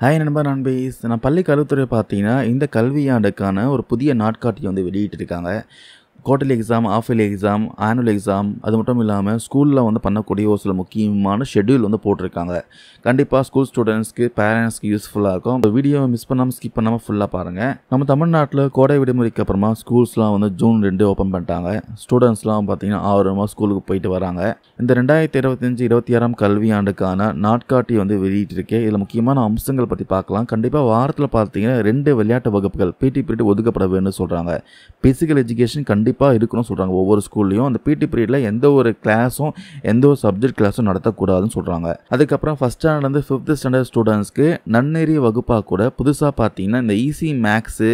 Hi நண்பா நண்பீஸ். நான் பள்ளி கல்வித்துறை பார்த்தீங்கன்னா, இந்த கல்வியாண்டுக்கான ஒரு புதிய நாட்காட்டி வந்து வெளியிட்டிருக்காங்க. Quarterly exam, half yearly exam, annual exam அது மட்டும் இல்லாமல் ஸ்கூலில் வந்து பண்ணக்கூடிய ஒரு சில முக்கியமான ஷெட்யூல் வந்து போட்டிருக்காங்க. கண்டிப்பாக ஸ்கூல் ஸ்டூடெண்ட்ஸ்க்கு, பேரண்ட்ஸ்க்கு யூஸ்ஃபுல்லாக இருக்கும். இந்த வீடியோவை மிஸ் பண்ணாமல் ஸ்கிப் பண்ணாமல் ஃபுல்லாக பாருங்கள். நம்ம தமிழ்நாட்டில் கோடை விடுமுறைக்கு அப்புறமா ஸ்கூல்ஸ்லாம் வந்து ஜூன் 2 ஓப்பன் பண்ணிட்டாங்க. ஸ்டூடெண்ட்ஸ்லாம் பார்த்தீங்கன்னா 6 மாதம் ஸ்கூலுக்கு போயிட்டு வராங்க. இந்த 2025-26 கல்வியாண்டுக்கான நாட்காட்டி வந்து வெளியிட்டிருக்கு. இதில் முக்கியமான அம்சங்கள் பற்றி பார்க்கலாம். கண்டிப்பாக வாரத்தில் பார்த்தீங்கன்னா 2 விளையாட்டு வகுப்புகள் பிடி பீரியட் ஒதுக்கப்பட வேண்டும்னு சொல்கிறாங்க. பிசிக்கல் எஜுகேஷன் கண்டிப்பாக இருக்கணும்னு சொல்கிறாங்க. ஒவ்வொரு ஸ்கூல்லையும் அந்த பிடி பீரியடில் எந்த ஒரு கிளாஸும் எந்த ஒரு சப்ஜெக்ட் கிளாஸும் நடத்தக்கூடாதுன்னு சொல்கிறாங்க. அதுக்கப்புறம் ஃபஸ்ட் ஸ்டாண்டர்ட்லேருந்து 5th ஸ்டாண்டர்ட் ஸ்டூடெண்ட்ஸ்க்கு நன்னெறி வகுப்பாக கூட புதுசாக பார்த்தீங்கன்னா இந்த easy maths,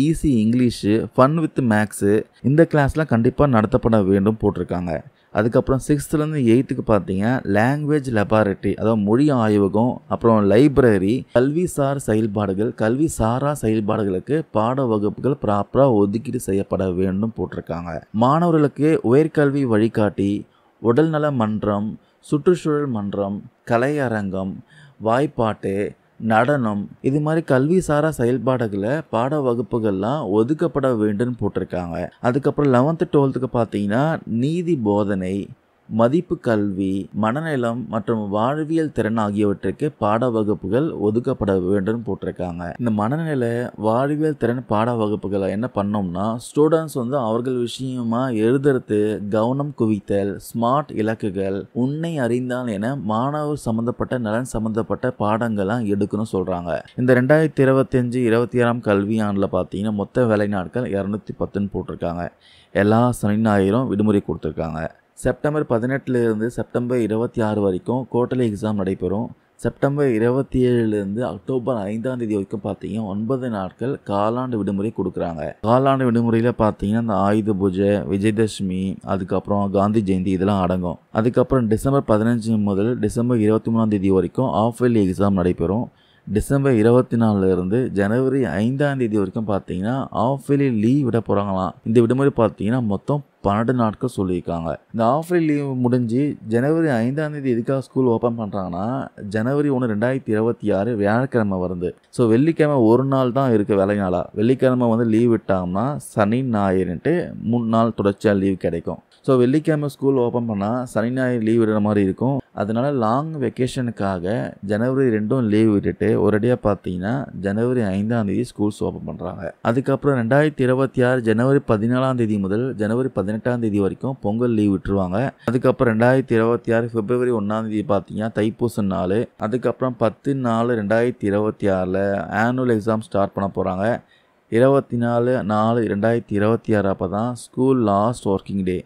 easy English, fun with maths இந்த கிளாஸ்லாம் கண்டிப்பாக நடத்தப்பட வேண்டும் போட்டிருக்காங்க. அதுக்கப்புறம் 6th-லேருந்து 8th பார்த்தீங்க லாங்குவேஜ் லெபார்ட்டரி, அதாவது மொழி ஆய்வகம், அப்புறம் லைப்ரரி, கல்விசார் செயல்பாடுகள், கல்வி சாரா செயல்பாடுகளுக்கு பாட வகுப்புகள் ப்ராப்பராக ஒதுக்கீடு செய்யப்பட வேண்டும் போட்டிருக்காங்க. மாணவர்களுக்கு உயர்கல்வி வழிகாட்டி, உடல்நல மன்றம், சுற்றுச்சூழல் மன்றம், கலையரங்கம், வாய்ப்பாட்டு, நடனம் இது மாதிரி கல்வி சாரா செயல்பாடுகளை பாட வகுப்புகள்லாம் ஒதுக்கப்பட வேண்டும் போட்டிருக்காங்க. அதுக்கப்புறம் 11th 12th பார்த்தீங்கன்னா நீதி போதனை, மதிப்பு கல்வி, மனநலம் மற்றும் வாழ்வியல் திறன் ஆகியவற்றுக்கு பாட வகுப்புகள் ஒதுக்கப்பட வேண்டும் போட்டிருக்காங்க. இந்த மனநல வாழ்வியல் திறன் பாட வகுப்புகளை என்ன பண்ணோம்னா ஸ்டூடெண்ட்ஸ் வந்து அவர்கள் விஷயமா எழுதுறது, கவனம் குவித்தல், ஸ்மார்ட் இலக்குகள், உன்னை அறிந்தால் என மாணவர் சம்பந்தப்பட்ட நலன் சம்பந்தப்பட்ட பாடங்கள்லாம் எடுக்கணும்னு சொல்றாங்க. இந்த 2025-26 கல்வியாண்டில் பார்த்தீங்கன்னா மொத்த வேலை நாட்கள் 210 போட்டிருக்காங்க. எல்லா சனி ஞாயிறும் விடுமுறை கொடுத்துருக்காங்க. செப்டம்பர் 18 செப்டம்பர் 26 வரைக்கும் குவார்ட்டர்லி எக்ஸாம் நடைபெறும். செப்டம்பர் 27 அக்டோபர் 5 வரைக்கும் பார்த்தீங்கன்னா 9 நாட்கள் காலாண்டு விடுமுறை கொடுக்குறாங்க. காலாண்டு விடுமுறையில் பார்த்தீங்கன்னா இந்த ஆயுத பூஜை, விஜயதசமி, அதுக்கப்புறம் காந்தி ஜெயந்தி இதெல்லாம் அடங்கும். அதுக்கப்புறம் டிசம்பர் 15 முதல் டிசம்பர் 23 வரைக்கும் ஆஃப் இயர்லி எக்ஸாம் நடைபெறும். டிசம்பர் 24 ஜனவரி 5 வரைக்கும் பார்த்தீங்கன்னா ஆஃப் இயர்லி லீவ் விட போகிறாங்களாம். இந்த விடுமுறை பார்த்தீங்கன்னா மொத்தம் 12 நாட்கள் சொல்லியிருக்காங்க. இந்த ஆஃப் இயர்லி லீவ் முடிஞ்சு ஜனவரி 5 எதுக்காக ஸ்கூல் ஓப்பன் பண்ணுறாங்கன்னா ஜனவரி 1 2026 வியாழக்கிழமை வருது. ஸோ வெள்ளிக்கிழமை ஒரு நாள் தான் இருக்குது வேலை நாளாக. வெள்ளிக்கிழமை வந்து லீவ் விட்டாங்கன்னா சனி ஞாயிறுன்ட்டு 3 நாள் தொடர்ச்சியாக லீவ் கிடைக்கும். ஸோ வெள்ளிக்கிழமை ஸ்கூல் ஓப்பன் பண்ணால் சனி ஞாயிறு லீவ் விடுற மாதிரி இருக்கும். அதனால லாங் வெக்கேஷனுக்காக ஜனவரி 2 லீவ் விட்டுட்டு ஒரேடியாக பார்த்தீங்கன்னா ஜனவரி 5 ஸ்கூல்ஸ் ஓப்பன் பண்ணுறாங்க. அதுக்கப்புறம் 2026 ஜனவரி 14 முதல் ஜனவரி 18 வரைக்கும் பொங்கல் லீவ் விட்டுருவாங்க. அதுக்கப்புறம் 2026 பிப்ரவரி 1 பார்த்தீங்கன்னா தைப்பூச நாள். அதுக்கப்புறம் 10/4/2026 ஆனுவல் எக்ஸாம் ஸ்டார்ட் பண்ண போகிறாங்க. 24/4/2026 அப்போ தான் ஸ்கூல் லாஸ்ட் ஒர்க்கிங் டே.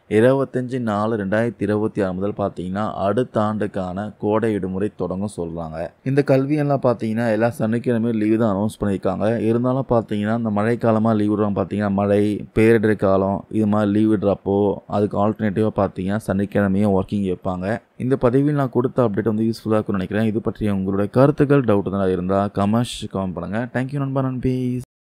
25/4/2026 முதல் பார்த்தீங்கன்னா அடுத்த ஆண்டுக்கான கோடை விடுமுறை தொடங்கும் சொல்கிறாங்க. இந்த கல்வியெல்லாம் பார்த்தீங்கன்னா எல்லா சனிக்கிழமையும் லீவு தான் அனௌன்ஸ் பண்ணியிருக்காங்க. இருந்தாலும் பார்த்தீங்கன்னா இந்த மழைக்காலமாக லீவ் விடுறாங்க. பார்த்தீங்கன்னா மழை, பேரிடர் காலம் இது மாதிரி லீவ் விடுறப்போ அதுக்கு ஆல்டர்னேட்டிவாக பார்த்தீங்கன்னா சனிக்கிழமையும் ஒர்க்கிங் வைப்பாங்க. இந்த பதிவில் நான் கொடுத்த அப்டேட் வந்து யூஸ்ஃபுல்லாக இருக்கும்னு நினைக்கிறேன். இது பற்றி உங்களுடைய கருத்துக்கள், டவுட் தான் இருந்தால் கமெண்ட் பண்ணுங்கள். தேங்க்யூ நண்பா நண்பீஸ்.